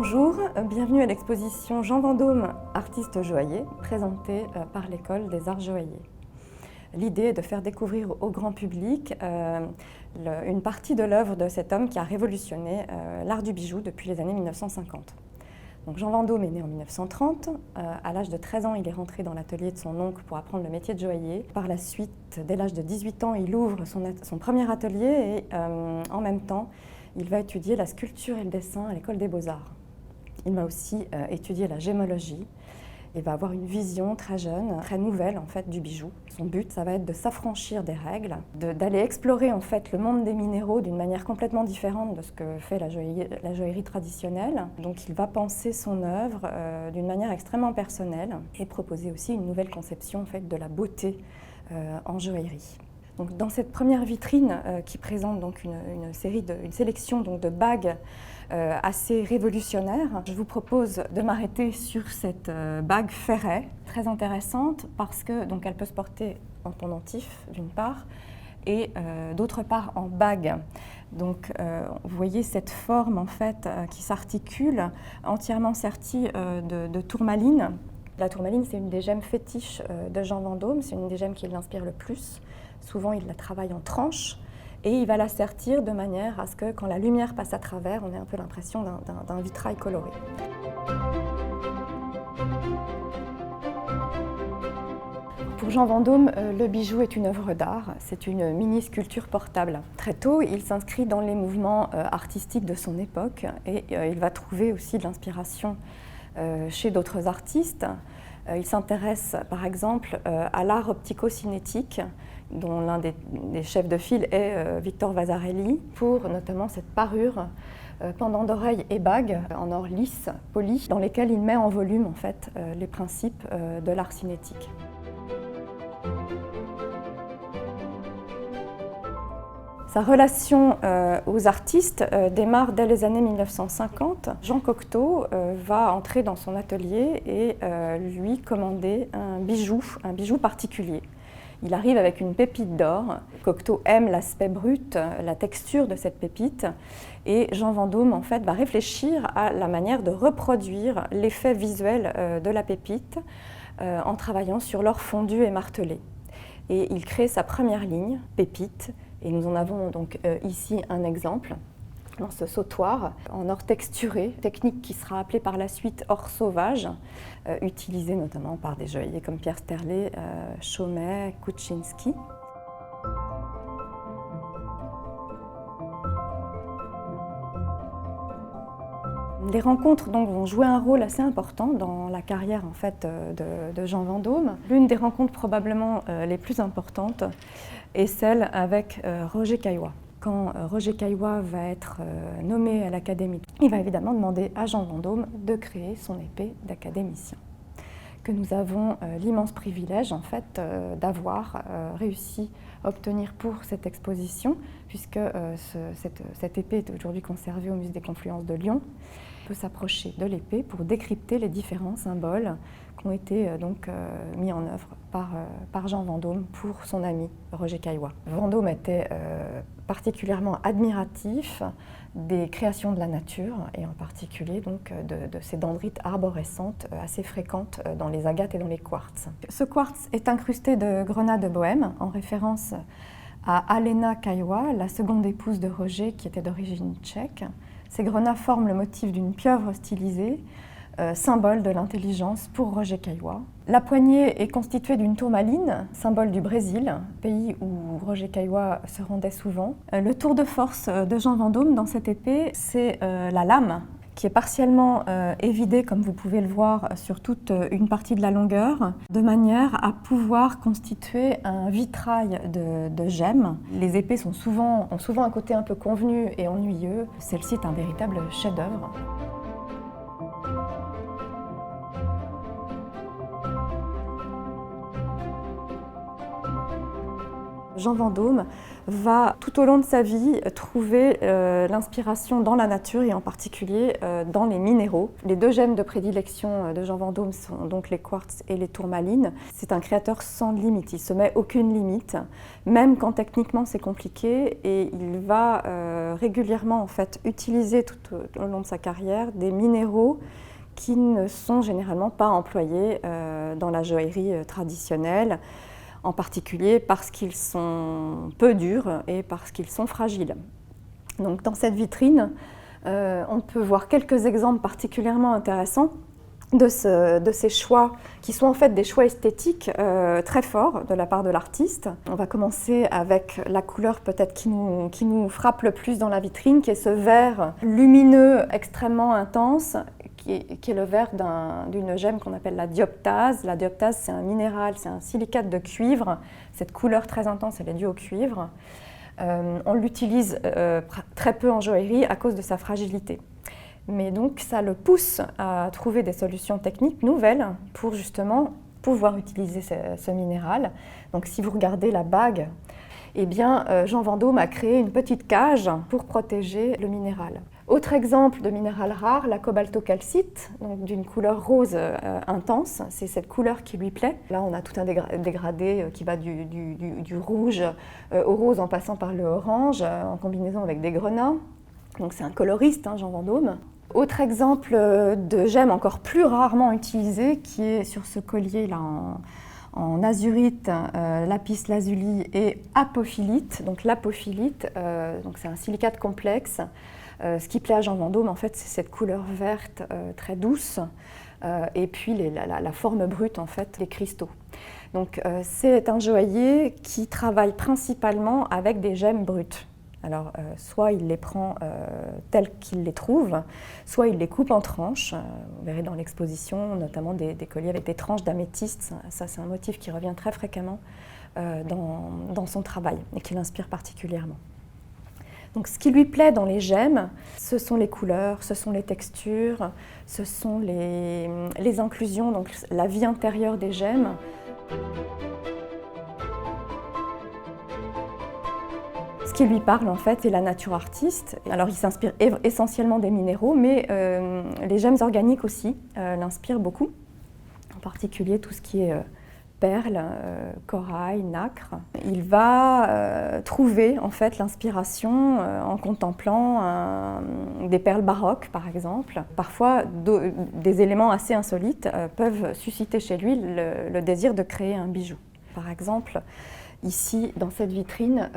Bonjour, bienvenue à l'exposition Jean Vendôme, artiste joaillier, présentée par l'École des Arts Joailliers. L'idée est de faire découvrir au grand public une partie de l'œuvre de cet homme qui a révolutionné l'art du bijou depuis les années 1950. Donc Jean Vendôme est né en 1930. À l'âge de 13 ans, il est rentré dans l'atelier de son oncle pour apprendre le métier de joaillier. Par la suite, dès l'âge de 18 ans, il ouvre son premier atelier et en même temps, il va étudier la sculpture et le dessin à l'École des Beaux-Arts. Il va aussi étudier la gémologie et va avoir une vision très jeune, très nouvelle en fait du bijou. Son but, ça va être de s'affranchir des règles, d'aller explorer en fait le monde des minéraux d'une manière complètement différente de ce que fait la joaillerie traditionnelle. Donc il va penser son œuvre d'une manière extrêmement personnelle et proposer aussi une nouvelle conception en fait de la beauté en joaillerie. Donc, dans cette première vitrine qui présente donc une sélection donc, de bagues assez révolutionnaires, je vous propose de m'arrêter sur cette bague ferret, très intéressante parce que donc, elle peut se porter en pendentif d'une part et d'autre part en bague. Donc vous voyez cette forme en fait qui s'articule, entièrement sertie de tourmaline. La tourmaline, c'est une des gemmes fétiches de Jean Vendôme, c'est une des gemmes qui l'inspire le plus. Souvent, il la travaille en tranches et il va la sertir de manière à ce que, quand la lumière passe à travers, on ait un peu l'impression d'un vitrail coloré. Pour Jean Vendôme, le bijou est une œuvre d'art, c'est une mini-sculpture portable. Très tôt, il s'inscrit dans les mouvements artistiques de son époque et il va trouver aussi de l'inspiration chez d'autres artistes. Il s'intéresse par exemple à l'art optico-cinétique, dont l'un des chefs de file est Victor Vasarely, pour notamment cette parure pendant d'oreilles et bagues en or lisse, poli, dans lesquels il met en volume en fait, les principes de l'art cinétique. Sa relation aux artistes démarre dès les années 1950. Jean Cocteau va entrer dans son atelier et lui commander un bijou particulier. Il arrive avec une pépite d'or. Cocteau aime l'aspect brut, la texture de cette pépite et Jean Vendôme en fait, va réfléchir à la manière de reproduire l'effet visuel de la pépite en travaillant sur l'or fondu et martelé. Et il crée sa première ligne, pépite, et nous en avons donc ici un exemple dans ce sautoir en or texturé, technique qui sera appelée par la suite or sauvage, utilisée notamment par des joailliers comme Pierre Sterlet, Chaumet, Kuczynski. Les rencontres donc, vont jouer un rôle assez important dans la carrière en fait, de Jean Vendôme. L'une des rencontres probablement les plus importantes est celle avec Roger Caillois. Quand Roger Caillois va être nommé à l'Académie, il va évidemment demander à Jean Vendôme de créer son épée d'académicien. Que nous avons l'immense privilège en fait, d'avoir réussi à obtenir pour cette exposition, puisque cette épée est aujourd'hui conservée au Musée des Confluences de Lyon. On peut s'approcher de l'épée pour décrypter les différents symboles qui ont été mis en œuvre par Jean Vendôme pour son ami Roger Caillois. Vendôme était particulièrement admiratif des créations de la nature et en particulier donc, de ces dendrites arborescentes assez fréquentes dans les agates et dans les quartz. Ce quartz est incrusté de grenats de Bohême en référence à Alena Caillois, la seconde épouse de Roger qui était d'origine tchèque. Ces grenats forment le motif d'une pieuvre stylisée, symbole de l'intelligence pour Roger Caillois. La poignée est constituée d'une tourmaline, symbole du Brésil, pays où Roger Caillois se rendait souvent. Le tour de force de Jean Vendôme dans cette épée, c'est la lame, qui est partiellement évidée, comme vous pouvez le voir, sur toute une partie de la longueur, de manière à pouvoir constituer un vitrail de gemmes. Les épées ont souvent un côté un peu convenu et ennuyeux. Celle-ci est un véritable chef-d'œuvre. Jean Vendôme va tout au long de sa vie trouver l'inspiration dans la nature et en particulier dans les minéraux. Les deux gemmes de prédilection de Jean Vendôme sont donc les quartz et les tourmalines. C'est un créateur sans limite, il ne se met aucune limite, même quand techniquement c'est compliqué, et il va régulièrement en fait utiliser tout au long de sa carrière des minéraux qui ne sont généralement pas employés dans la joaillerie traditionnelle, en particulier parce qu'ils sont peu durs et parce qu'ils sont fragiles. Donc, dans cette vitrine, on peut voir quelques exemples particulièrement intéressants de ces choix, qui sont en fait des choix esthétiques très forts de la part de l'artiste. On va commencer avec la couleur peut-être qui nous frappe le plus dans la vitrine, qui est ce vert lumineux extrêmement intense, qui est le vert d'une gemme qu'on appelle la dioptase. La dioptase, c'est un minéral, c'est un silicate de cuivre. Cette couleur très intense, elle est due au cuivre. On l'utilise très peu en joaillerie à cause de sa fragilité. Mais donc, ça le pousse à trouver des solutions techniques nouvelles pour justement pouvoir utiliser ce minéral. Donc, si vous regardez la bague, eh bien, Jean Vendôme a créé une petite cage pour protéger le minéral. Autre exemple de minéral rare, la cobaltocalcite, donc d'une couleur rose intense. C'est cette couleur qui lui plaît. Là, on a tout un dégradé qui va du rouge au rose en passant par le orange, en combinaison avec des grenats. Donc c'est un coloriste, Jean Vendôme. Autre exemple de gemme encore plus rarement utilisée, qui est sur ce collier-là en azurite, lapis lazuli et apophilite. Donc l'apophilite, c'est un silicate complexe. Ce qui plaît à Jean Vendôme, en fait, c'est cette couleur verte très douce et puis la forme brute, en fait, des cristaux. Donc c'est un joaillier qui travaille principalement avec des gemmes brutes. Alors, soit il les prend telles qu'il les trouve, soit il les coupe en tranches. Vous verrez dans l'exposition, notamment des colliers avec des tranches d'améthyste. Ça, c'est un motif qui revient très fréquemment dans son travail et qui l'inspire particulièrement. Donc, ce qui lui plaît dans les gemmes, ce sont les couleurs, ce sont les textures, ce sont les inclusions, donc la vie intérieure des gemmes. Ce qui lui parle, en fait, c'est la nature artiste. Alors, il s'inspire essentiellement des minéraux, mais les gemmes organiques aussi l'inspirent beaucoup. En particulier, tout ce qui est perles, corail, nacre. Il va trouver, en fait, l'inspiration en contemplant des perles baroques, par exemple. Parfois, des éléments assez insolites peuvent susciter chez lui le désir de créer un bijou. Par exemple, ici, dans cette vitrine,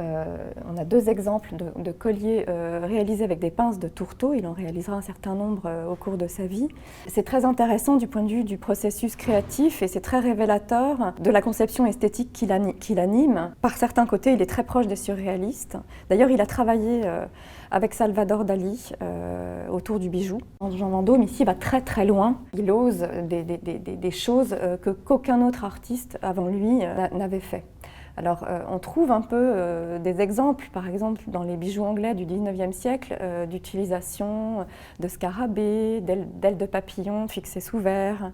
on a deux exemples de colliers réalisés avec des pinces de tourteau. Il en réalisera un certain nombre au cours de sa vie. C'est très intéressant du point de vue du processus créatif et c'est très révélateur de la conception esthétique qui l'anime. Par certains côtés, il est très proche des surréalistes. D'ailleurs, il a travaillé avec Salvador Dali autour du bijou. Jean Vendôme, ici, va très très loin. Il ose des choses qu'aucun autre artiste avant lui n'avait fait. Alors, on trouve un peu des exemples, par exemple, dans les bijoux anglais du 19e siècle, d'utilisation de scarabées, d'ailes de papillon fixées sous verre,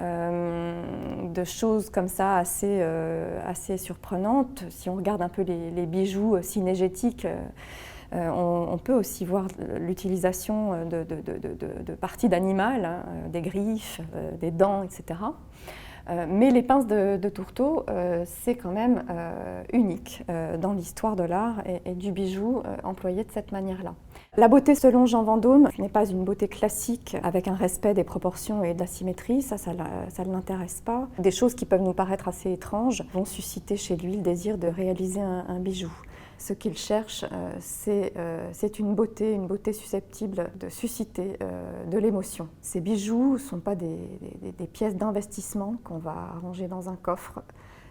de choses comme ça assez surprenantes. Si on regarde un peu les bijoux cynégétiques, on peut aussi voir l'utilisation de parties d'animal, des griffes, des dents, etc. Mais les pinces de tourteau, c'est quand même unique dans l'histoire de l'art et du bijou employé de cette manière-là. La beauté, selon Jean Vendôme, n'est pas une beauté classique avec un respect des proportions et de la symétrie, ça ne l'intéresse pas. Des choses qui peuvent nous paraître assez étranges vont susciter chez lui le désir de réaliser un bijou. Ce qu'il cherche, c'est une beauté susceptible de susciter de l'émotion. Ces bijoux ne sont pas des pièces d'investissement qu'on va ranger dans un coffre.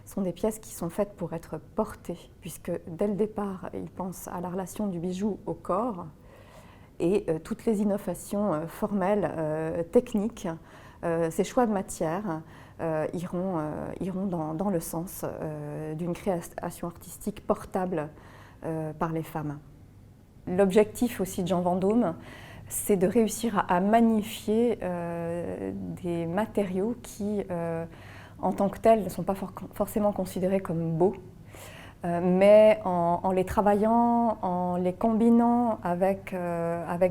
Ce sont des pièces qui sont faites pour être portées, puisque dès le départ, il pense à la relation du bijou au corps et toutes les innovations formelles, techniques, ces choix de matière iront dans le sens d'une création artistique portable par les femmes. L'objectif aussi de Jean Vendôme, c'est de réussir à magnifier des matériaux qui, en tant que tels, ne sont pas forcément considérés comme beaux, mais en les travaillant, en les combinant avec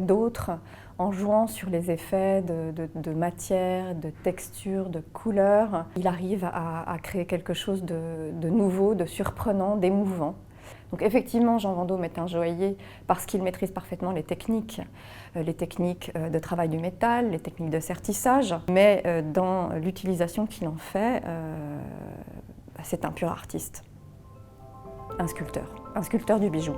d'autres, en jouant sur les effets de matière, de texture, de couleur, il arrive à créer quelque chose de nouveau, de surprenant, d'émouvant. Donc effectivement, Jean Vendôme est un joaillier parce qu'il maîtrise parfaitement les techniques de travail du métal, les techniques de sertissage, mais dans l'utilisation qu'il en fait, c'est un pur artiste, un sculpteur du bijou.